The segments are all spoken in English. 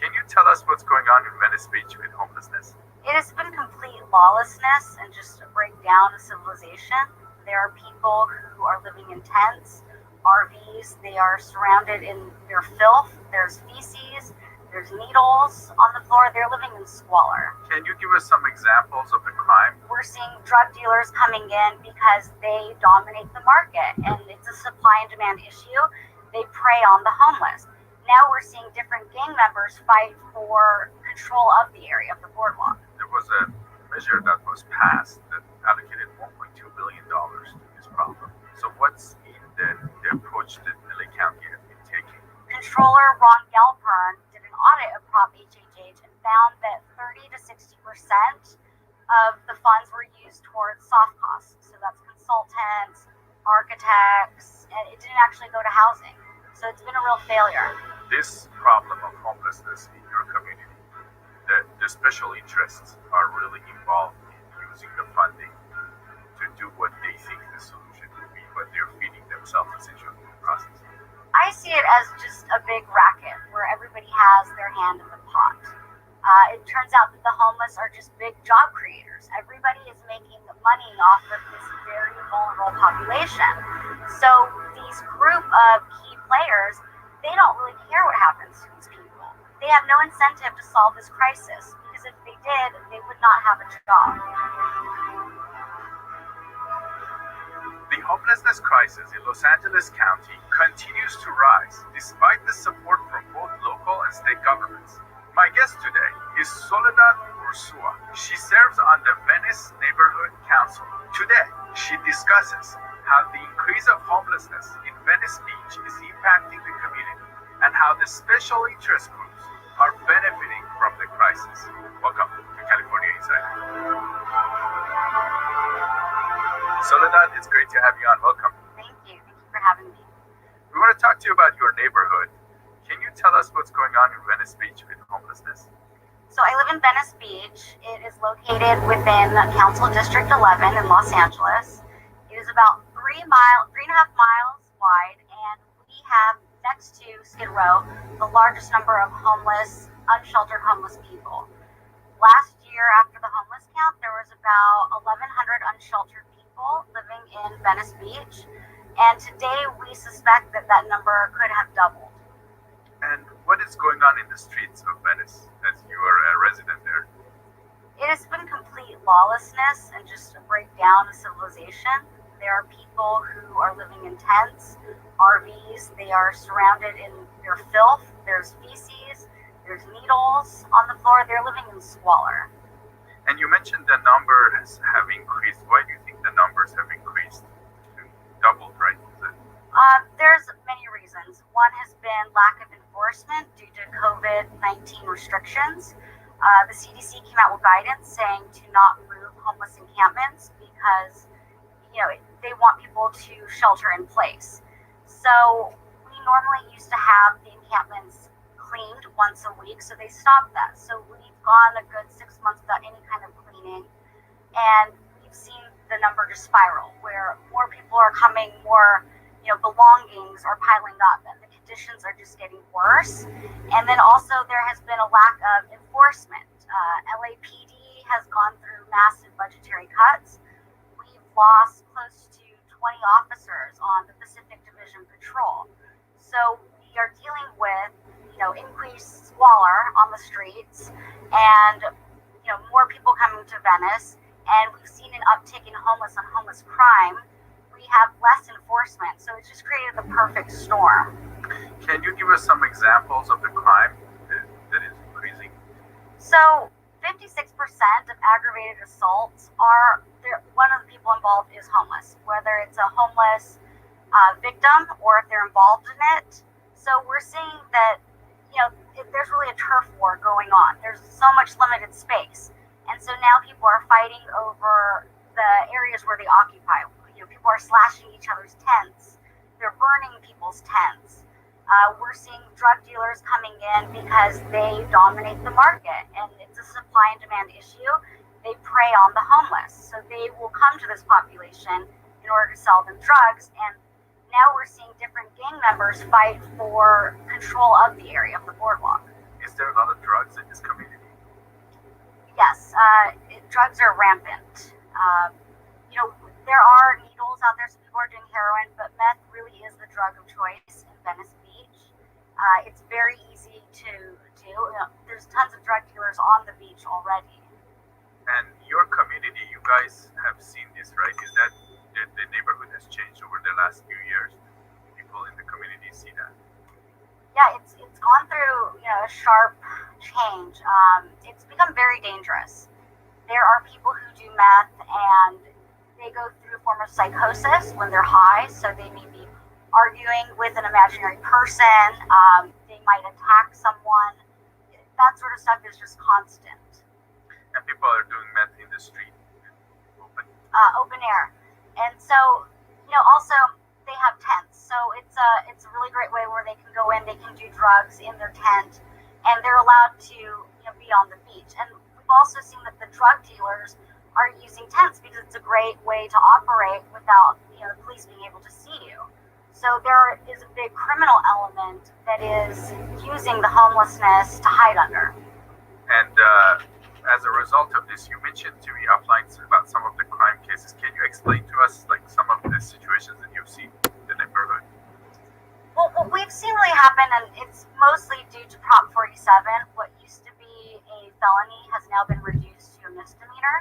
Can you tell us what's going on in Venice Beach with homelessness? It has been complete lawlessness and just a breakdown of civilization. There are people who are living in tents, RVs. They are surrounded in their filth. There's feces. There's needles on the floor. They're living in squalor. Can you give us some examples of the crime? We're seeing drug dealers coming in because they dominate the market, and it's a supply and demand issue. They prey on the homeless. Now we're seeing different gang members fight for control of the area of the boardwalk. There was a measure that was passed that allocated $1.2 billion to this problem. So what's in the approach that LA County has been taking? Controller Ron Galpern did an audit of Prop HHH and found that 30 to 60% of the funds were used towards soft costs. So that's consultants, architects, and it didn't actually go to housing. So it's been a real failure. This problem of homelessness in your community, the special interests are really involved in using the funding to do what they think the solution would be, but they're feeding themselves essentially in the process. I see it as just a big racket where everybody has their hand in the pot. It turns out that the homeless are just big job creators. Everybody is making money off of this very vulnerable population. So these group of key players, they don't really care what happens to these people. They have no incentive to solve this crisis because if they did, they would not have a job. The homelessness crisis in Los Angeles County continues to rise despite the support from both local and state governments. My guest today is Soledad Ursua. She serves on the Venice Neighborhood Council. Today, she discusses how the increase of homelessness in Venice Beach is impacting the community and how the special interest groups are benefiting from the crisis. Welcome to California Inside. Soledad, it's great to have you on. Welcome. Thank you. Thank you for having me. We want to talk to you about your neighborhood. Can you tell us what's going on in Venice Beach with homelessness? So I live in Venice Beach. It is located within Council District 11 in Los Angeles. It is about 3.5 miles wide, and we have next to Skid Row the largest number of unsheltered homeless people. Last year, after the homeless count, there was about 1,100 unsheltered people living in Venice Beach, and today we suspect that that number could have doubled. And what is going on in the streets of Venice as you are a resident there? It has been complete lawlessness and just a breakdown of civilization. There are people who are living in tents, RVs. They are surrounded in their filth. There's feces. There's needles on the floor. They're living in squalor. And you mentioned the numbers have increased. Why do you think the numbers have increased? Doubled, right? There's many reasons. One has been lack of enforcement due to COVID-19 restrictions. The CDC came out with guidance saying to not move homeless encampments because, they want people to shelter in place. So we normally used to have the encampments cleaned once a week, so they stopped that. So we've gone a good 6 months without any kind of cleaning, and we've seen the number just spiral, where more people are coming, more belongings are piling up, and the conditions are just getting worse. And then also there has been a lack of enforcement. LAPD has gone through massive budgetary cuts. We've lost close to 20 officers on the Pacific Division Patrol. So we are dealing with, increased squalor on the streets and, more people coming to Venice. And we've seen an uptick in homeless on homeless crime. We have less enforcement, so it's just created the perfect storm. Can you give us some examples of the crime that is increasing? So 56% of aggravated assaults one of the people involved is homeless, whether it's a homeless victim or if they're involved in it. So we're seeing that, there's really a turf war going on. There's so much limited space. And so now people are fighting over the areas where they occupy. People are slashing each other's tents. They're burning people's tents. We're seeing drug dealers coming in because they dominate the market, and it's a supply and demand issue. They prey on the homeless. So they will come to this population in order to sell them drugs. And now we're seeing different gang members fight for control of the area of the boardwalk. is there a lot of drugs in this community? Yes, drugs are rampant. There are needles out there, so people are doing heroin, but meth really is the drug of choice in Venice Beach. It's very easy to do. There's tons of drug dealers on the beach already. And your community, you guys have seen this, right? Is that the neighborhood has changed over the last few years? People in the community see that. Yeah, it's gone through a sharp change. It's become very dangerous. There are people who do meth and they go through a form of psychosis when they're high, so they may be arguing with an imaginary person. They might attack someone. That sort of stuff is just constant. And people are doing meth in the street, open air, and so also they have tents. So it's a really great way where they can go in, they can do drugs in their tent, and they're allowed to be on the beach. And we've also seen that the drug dealers are using tents because it's a great way to operate without the police being able to see you. So there is a big criminal element that is using the homelessness to hide under. And as a result of this, you mentioned to me offline about some of the crime cases. Can you explain to us like some of the situations that you've seen in the neighborhood? Well, what we've seen really happen, and it's mostly due to Prop 47. What used to be a felony has now been reduced to a misdemeanor.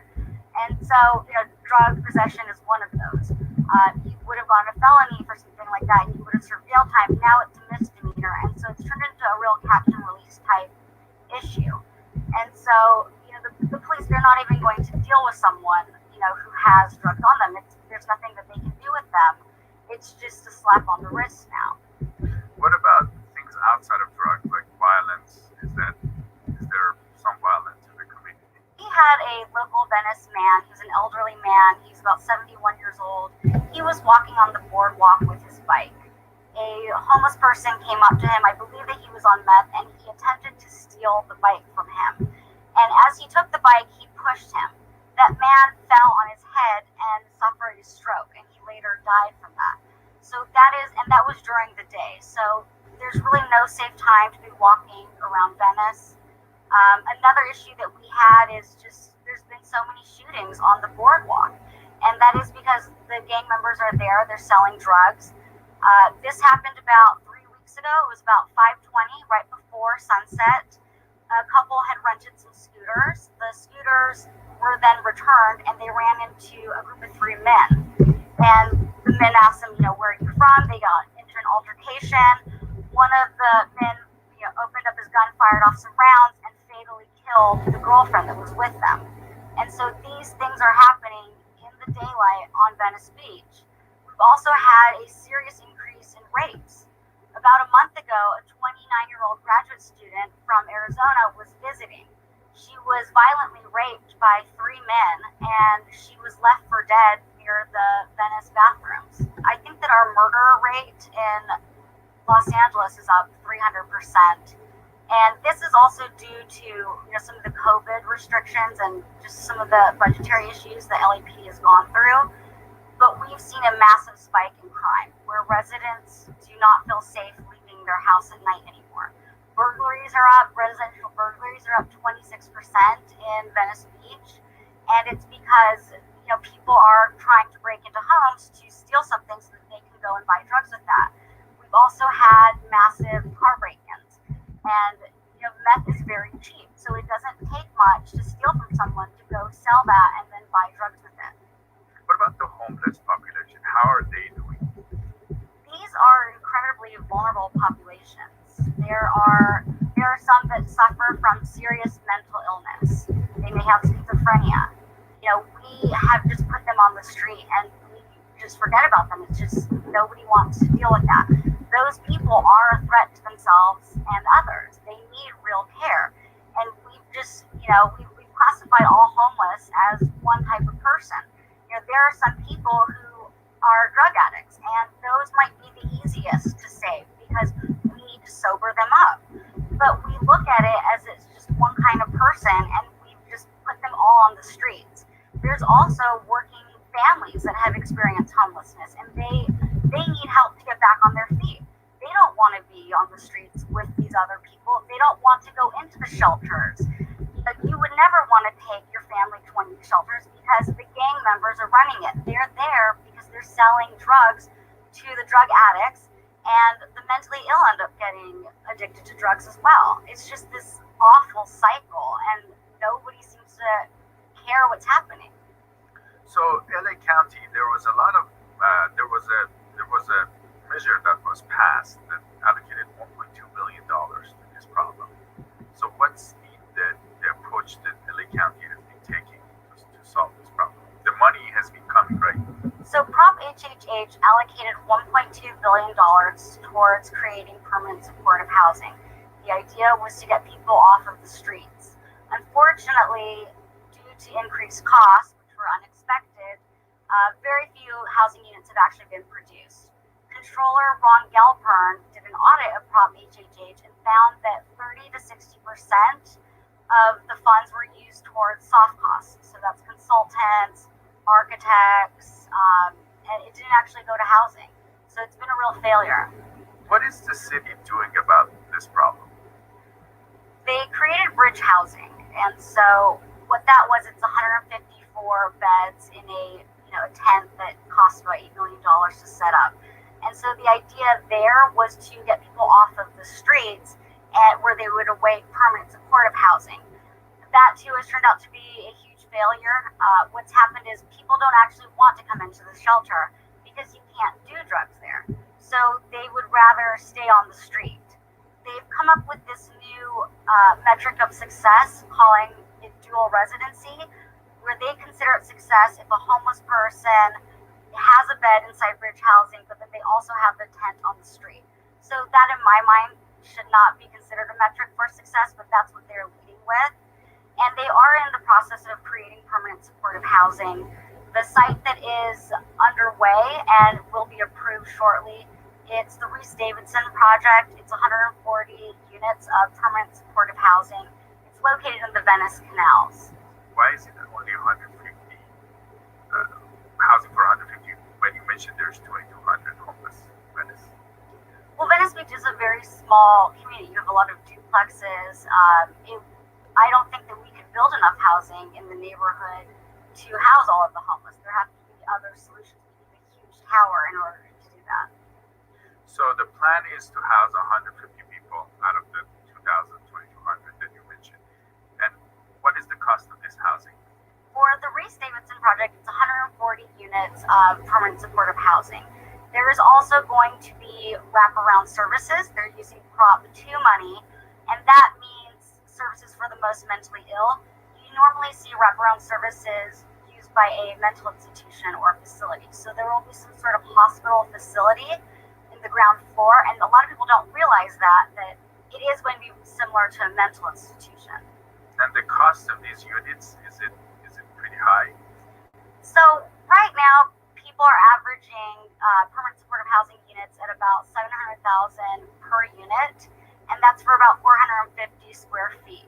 And so, drug possession is one of those. You would have gone a felony for something like that, and you would have served jail time. Now it's a misdemeanor, and so it's turned into a real catch and release type issue. And so, the police, they're not even going to deal with someone, who has drugs on them. There's nothing that they can do with them. It's just a slap on the wrist now. What about things outside of drugs, like violence? Is there some violence in the community? We had a local Venice man. He was an elderly man. He's about 71 years old. He was walking on the boardwalk with his bike. A homeless person came up to him. I believe that he was on meth, and he attempted to steal the bike from him. And as he took the bike, he pushed him. That man fell on his head and suffered a stroke, and he later died from that. So that was during the day. So there's really no safe time to be walking around Venice. Another issue that we had is just there's been so many shootings on the boardwalk, and that is because the gang members are there. They're selling drugs. This happened about 3 weeks ago. It was about 5:20, right before sunset. A couple had rented some scooters. The scooters were then returned, and they ran into a group of 3 men. And the men asked them, where are you from? They got into an altercation. One of the men, opened up his gun, fired off some rounds, and fatally killed the girlfriend that was with them. And so these things are happening in the daylight on Venice Beach. We've also had a serious increase in rapes. About a month ago, a 29-year-old graduate student from Arizona was visiting. She was violently raped by 3 men, and she was left for dead near the Venice bathrooms. I think that our murder rate in Los Angeles is up 300%. And this is also due to some of the COVID restrictions and just some of the budgetary issues that LAPD has gone through. But we've seen a massive spike in crime where residents do not feel safe leaving their house at night anymore. Burglaries are up, residential burglaries are up 26% in Venice Beach. And it's because people are trying to break into homes to steal something so that they can go and buy drugs with that. We've also had massive car break-ins. And meth is very cheap, so it doesn't take much to steal from someone to go sell that and then buy drugs with it. What about the homeless population? How are they doing? These are incredibly vulnerable populations. There are some that suffer from serious mental illness. They may have schizophrenia. We have just put them on the street and we just forget about them. It's just nobody wants to deal with that. Those people are a threat to themselves and others. They need real care. And we've just, we've classified all homeless as one type of person. There are some people who are drug addicts, and those might be the easiest to save because we need to sober them up. But we look at it as it's just one kind of person, and we've just put them all on the streets. There's also working families that have experienced homelessness, and they need help to get back on their feet. They don't want to be on the streets with these other people. They don't want to go to the shelters. But you would never want to take your family to one of these shelters because the gang members are running it. They're there because they're selling drugs to the drug addicts, and the mentally ill end up getting addicted to drugs as well. It's just this awful cycle, and nobody seems to care what's happening. So LA County, there was a lot of there was a measure that was passed that allocated $1.2 billion to this problem. So what's the approach that LA County has been taking to solve this problem? The money has been coming, right? So Prop HHH allocated $1.2 billion towards creating permanent supportive housing. The idea was to get people off of the streets. Unfortunately, due to increased costs, which were unexpected, very few housing units have actually been produced. Controller Ron Galpern did an audit of Prop HHH and found that 30 to 60% of the funds were used towards soft costs. So that's consultants, architects, and it didn't actually go to housing. So it's been a real failure. What is the city doing about this problem? They created bridge housing, and so what that was, it's 154 beds in a tent that cost about $8 million to set up. And so the idea there was to get people off of the streets and where they would await permanent supportive housing. That too has turned out to be a huge failure. What's happened is people don't actually want to come into the shelter because you can't do drugs there. So they would rather stay on the street. They've come up with this new metric of success, calling it dual residency, where they consider it success if a homeless person has a bed inside bridge housing, but then they also have the tent on the street. So that, in my mind, should not be considered a metric for success, but that's what they're leading with. And they are in the process of creating permanent supportive housing. The site that is underway and will be approved shortly, it's the Reese Davidson project. It's 140 units of permanent supportive housing. It's located in the Venice canals. Why is it only 150 housing for 150 when you mentioned there's 2,200 homeless in Venice? Well, Venice Beach is a very small community. You have a lot of duplexes. I don't think that we could build enough housing in the neighborhood to house all of the homeless. There have to be other solutions. We need a huge tower in order to do that. So the plan is to house 150 people out of the 2,200 that you mentioned. And what is the cost of this housing? For the Reese Davidson project, it's 140 units of permanent supportive housing. There is also going to be wraparound services. They're using Prop 2 money, and that means services for the most mentally ill. You normally see wraparound services used by a mental institution or facility. So there will be some sort of hospital facility in the ground floor, and a lot of people don't realize that it is going to be similar to a mental institution. And the cost of these units, is it pretty high? So right now, people are averaging permanent supportive housing units at about $700,000 per unit, and that's for about 450 square feet.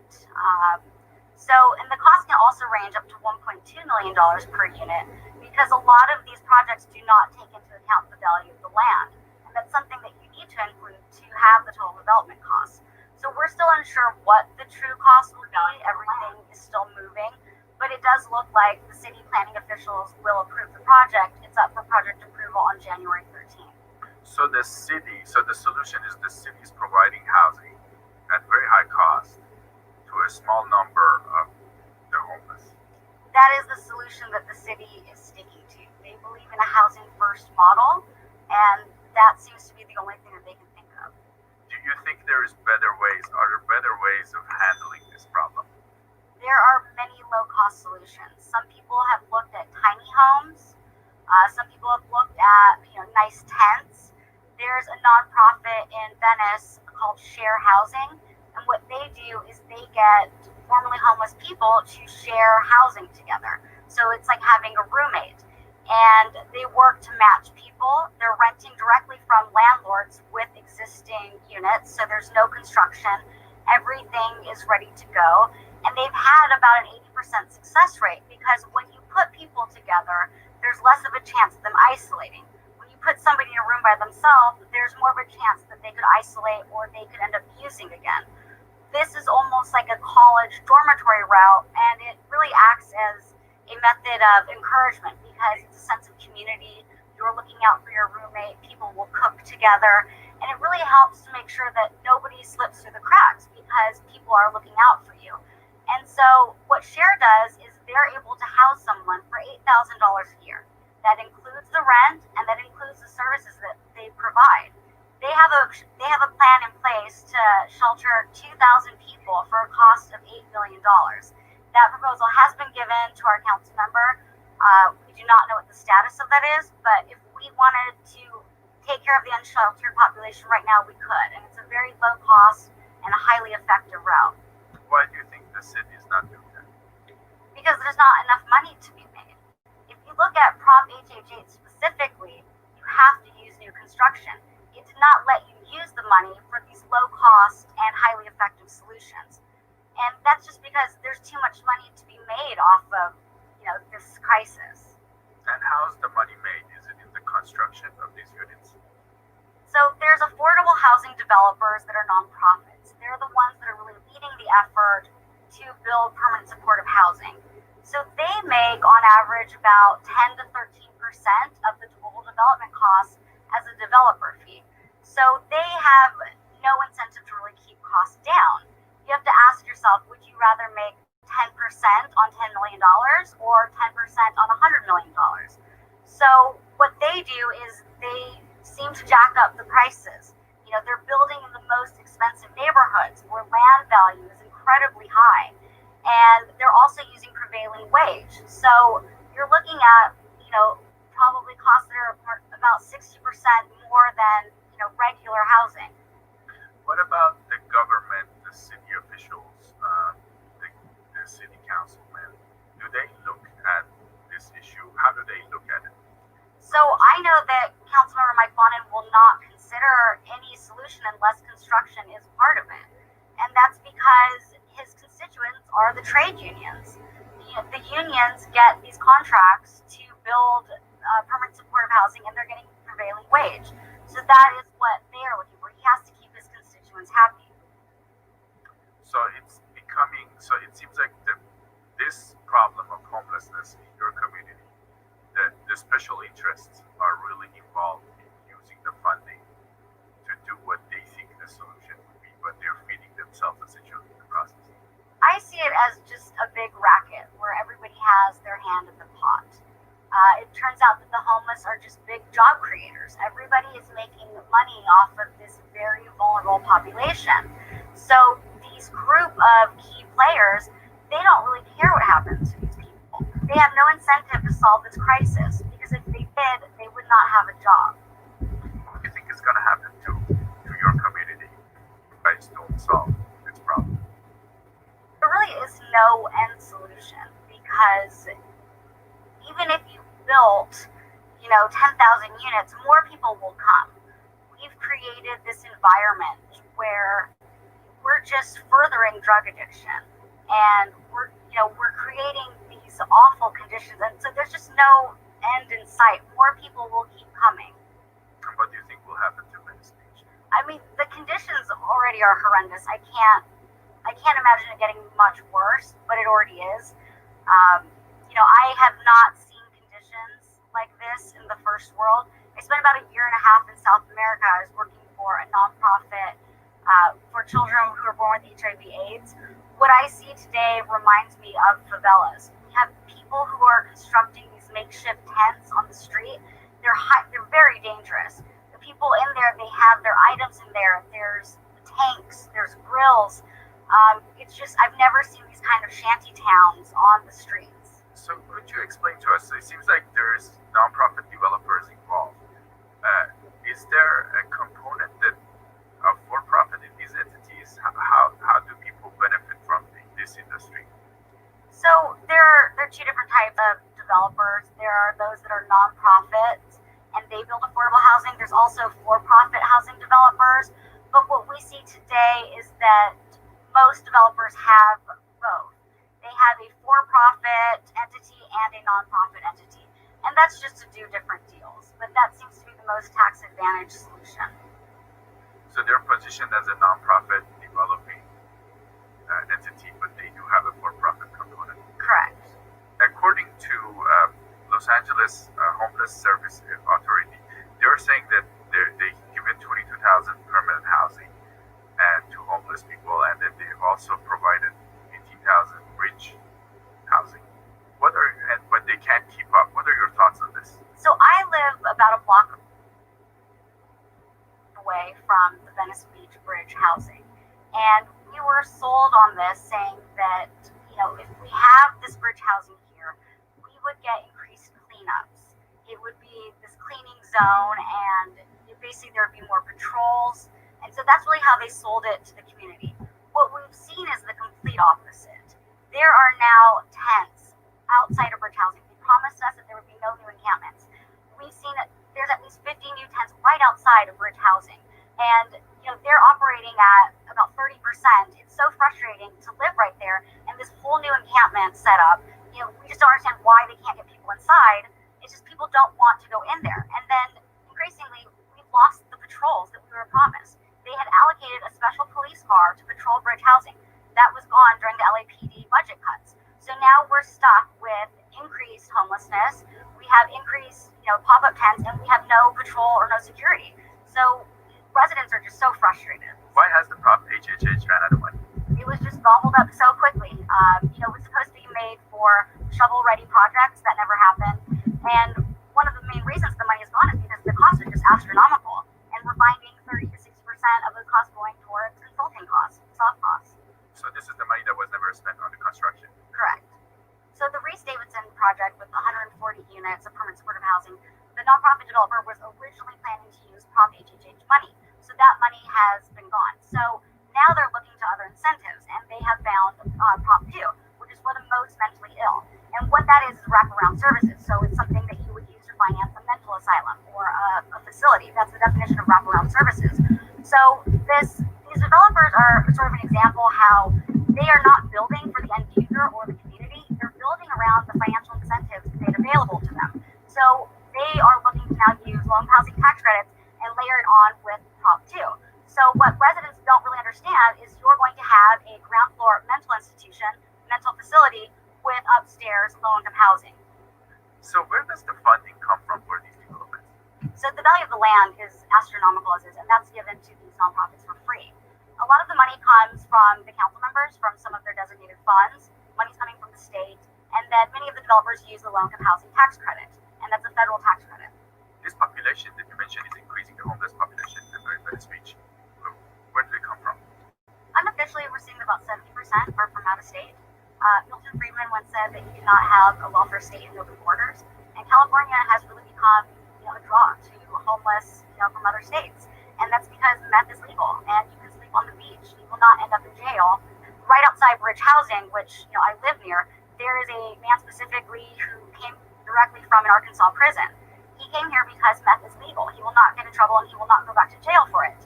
And the cost can also range up to $1.2 million per unit because a lot of these projects do not take into account the value of the land, and that's something that you need to include to have the total development costs. So we're still unsure what the true cost will be. Everything is still moving, but it does look like the city planning officials will approve the project. It's up for project approval on January 13th. So the solution is the city is providing housing at very high cost to a small number of the homeless. That is the solution that the city is sticking to. They believe in a housing first model, and that seems to be the only thing that they can think of. Do you think there is better ways? Are there better ways of handling this problem? There are many low-cost solutions. Some people have looked at tiny homes. Some people have looked at nice tents. There's a nonprofit in Venice called Share Housing, and what they do is they get formerly homeless people to share housing together. So it's like having a roommate, and they work to match people. They're renting directly from landlords with existing units, so there's no construction. Everything is ready to go, and they've had about an 80% success rate because when you put people together, there's less of a chance of them isolating. When you put somebody in a room by themselves, there's more of a chance that they could isolate or they could end up using again. this is almost like a college dormitory route, and it really acts as a method of encouragement because it's a sense of community. You're looking out for your roommate, people will cook together, and it really helps to make sure that nobody slips through the cracks because people are looking out for you. And so what Share does is they're able to house someone for $8,000 a year. That includes the rent and that includes the services that they provide. They have a plan in place to shelter 2,000 people for a cost of $8 million. That proposal has been given to our council member. We do not know what the status of that is, but if we wanted to take care of the unsheltered population right now, we could. And it's a very low cost and a highly effective route. Why do you think the city is not doing that? Because there's not enough money to be made. If you look at Prop HH8 specifically, you have to use new construction. It did not let you use the money for these low cost and highly effective solutions. And that's just because there's too much money to be made off of, this crisis. And how is the money made? Is it in the construction of these units? So there's affordable housing developers that are nonprofits. They're the ones that are really leading the effort to build permanent supportive housing. So they make, on average, about 10 to 13% of the total development costs as a developer fee. So they have no incentive to really keep costs down. You have to ask yourself, would you rather make 10% on $10 million or 10% on $100 million? So what they do is they seem to jack up the prices. They're building in the most expensive neighborhoods where land value is incredibly high. And they're also using prevailing wage. So you're looking at, probably costs that are about 60% more than, regular housing. What about the government, the city officials, the city councilmen? Do they look at this issue? How do they look at it? So I know that Councilmember Mike Bonin will not consider any solution unless construction is part of it. And that's because his constituents are the trade unions. The unions get these contracts to build permanent supportive housing, and they're getting prevailing wage. So that is what they are looking for. He has to keep his constituents happy. So it seems like this problem of homelessness in your community, the special interests are really involved in using the funding to do what they think the solution would be, but they're feeding themselves essentially in the process. I see it as just a big racket where everybody has their hand in the pot. It turns out that the homeless are just big job creators. Everybody is making money off of this very vulnerable population. So these group of key players, they don't really care what happens to these people. They have no incentive to solve this crisis because if they did, they would not have a job. What do you think is going to happen to your community if you guys don't solve this problem? There really is no end solution because even if you built, 10,000 units, more people will come. We've created this environment where we're just furthering drug addiction, and we're creating these awful conditions, and so there's just no end in sight. More people will keep coming. And what do you think will happen to Venice Beach? I mean, the conditions already are horrendous. I can't imagine it getting much worse, but it already is. I have not seen conditions like this in the first world. I spent about a year and a half in South America. I was working for a nonprofit for children who are born with HIV/AIDS. What I see today reminds me of favelas. We have people who are constructing these makeshift tents on the street. They're very dangerous. The people in there, they have their items in there. There's tanks, there's grills. It's just, I've never seen these kind of shanty towns on the streets. So could you explain to us, so it seems like there's nonprofit developers involved. Is there a component that of for-profit in these entities? How do people benefit from this industry? So there are two different types of developers. There are those that are nonprofits and they build affordable housing. There's also for-profit housing developers. But what we see today is that most developers have both. They have a for-profit entity and a nonprofit entity. And that's just to do different deals. But that seems to be the most tax advantage solution. So they're positioned as a nonprofit developing entity, but they do have a for-profit component. Correct. According to Los Angeles Homeless Service Authority, they're saying that they given 22,000 permanent housing and to homeless people, and then they've also provided 18,000 bridge housing. But they can't keep up. What are your thoughts on this? So I live about a block away from the Venice Beach Bridge housing, and we were sold on this, saying that if we have this bridge housing here, we would get increased cleanups. It would be this cleaning zone, and basically there would be more patrols, and so that's really how they sold it to the community. What we've seen is the complete opposite. There are now tents outside of bridge housing. They promised us that there would be no new encampments. We've seen that there's at least 50 new tents right outside of bridge housing, and they're operating at about 30%. It's so frustrating to live right there, and this whole new encampment set up. We just don't understand why they can't get people inside. It's just people don't want to go in there, and then increasingly we've lost the patrols that we were promised. They had allocated a special police car to patrol bridge housing. That was gone during the LAPD budget cuts. So now we're stuck with increased homelessness. We have increased, pop-up tents, and we have no patrol or no security. So residents are just so frustrated. Why has the Prop HHH ran out of money? It was just gobbled up so quickly. It was supposed to be made for shovel-ready projects. That never happened. And one of the main reasons the money is gone is because the costs are just astronomical. And we're finding 30 to 60% of those costs going towards consulting costs, soft costs. So this is the money that was never spent on the construction. Correct. So the Reese Davidson project with 140 units of permanent supportive housing, the nonprofit developer was originally planning to use Prop HHH money. So that money has been gone. So now they're looking to other incentives, and they have found Prop 2, which is for the most mentally ill. And what that is wraparound services. So it's something that you would use to finance a mental asylum or a facility. That's the definition of wraparound services. So these developers are sort of an example how they are not building for the end user or the community. They're building around the financial incentives made available to them. So they are looking to now use low housing tax credits and layer it on with Prop 2. So what residents don't really understand is you're going to have a ground floor mental institution, mental facility with upstairs low-income housing. So where does the funding come from for these developments? So the value of the land is astronomical as is, and that's given to these nonprofits for free. A lot of the money comes from the council members, from some of their designated funds. Money's coming from the state, and then many of the developers use the low-income housing tax credit, and that's a federal tax credit. This population that you mentioned is increasing, the homeless population in Venice Beach. Where do they come from? Unofficially, we're seeing about 70% are from out of state. Milton Friedman once said that you cannot have a welfare state and open borders, and California has really become a draw to homeless from other states, and that's because meth is legal and you can sleep on the beach. You will not end up in jail. Right outside Bridge Housing, which I live near, there is a man specifically who came directly from an Arkansas prison. He came here because meth is legal. He will not get in trouble and he will not go back to jail for it.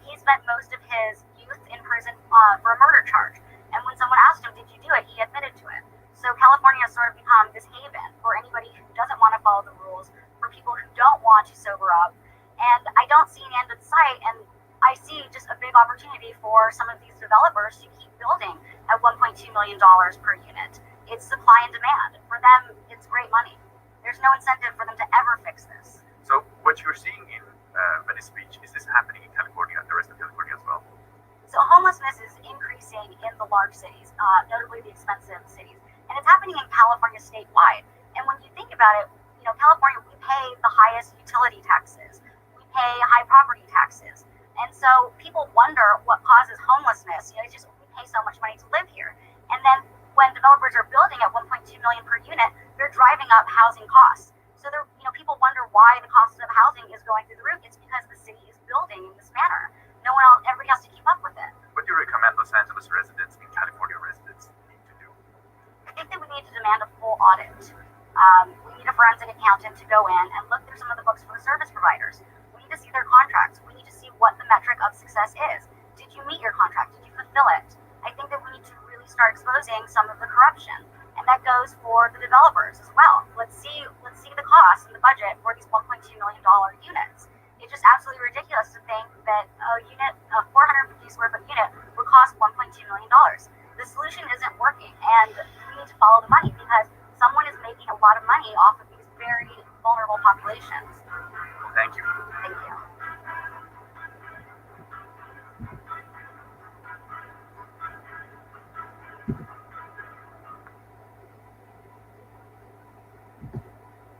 He spent most of his youth in prison for a murder charge. And when someone asked him, did you do it? He admitted to it. So California has sort of become this haven for anybody who doesn't want to follow the rules, for people who don't want to sober up. And I don't see an end in sight. And I see just a big opportunity for some of these developers to keep building at $1.2 million per unit. It's supply and demand. For them, it's great money. There's no incentive for them to ever fix this. So what you're seeing in Venice Beach, is this happening in California and the rest of California as well? So homelessness is increasing in the large cities, notably the expensive cities. And it's happening in California statewide. And when you think about it, California, we pay the highest utility taxes. We pay high property taxes. And so people wonder what causes homelessness. It's just we pay so much money to live here. And then when developers are building at $1.2 million per unit, they're driving up housing costs. So people wonder why the cost of housing is going through the roof. It's because the city is building in this manner. No one else, everybody has to keep up with it. What do you recommend Los Angeles residents and California residents need to do? I think that we need to demand a full audit. We need a forensic accountant to go in and look through some of the books for the service providers. We need to see their contracts. We need to see what the metric of success is. Did you meet your contract? Did you fulfill it? I think that we need to really start exposing some of the corruption. And that goes for the developers as well. Let's see the cost and the budget for these $1.2 million units. It's just absolutely ridiculous to think that a 450 square foot unit would cost $1.2 million. The solution isn't working, and we need to follow the money because someone is making a lot of money off of these very vulnerable populations. Thank you. Thank you.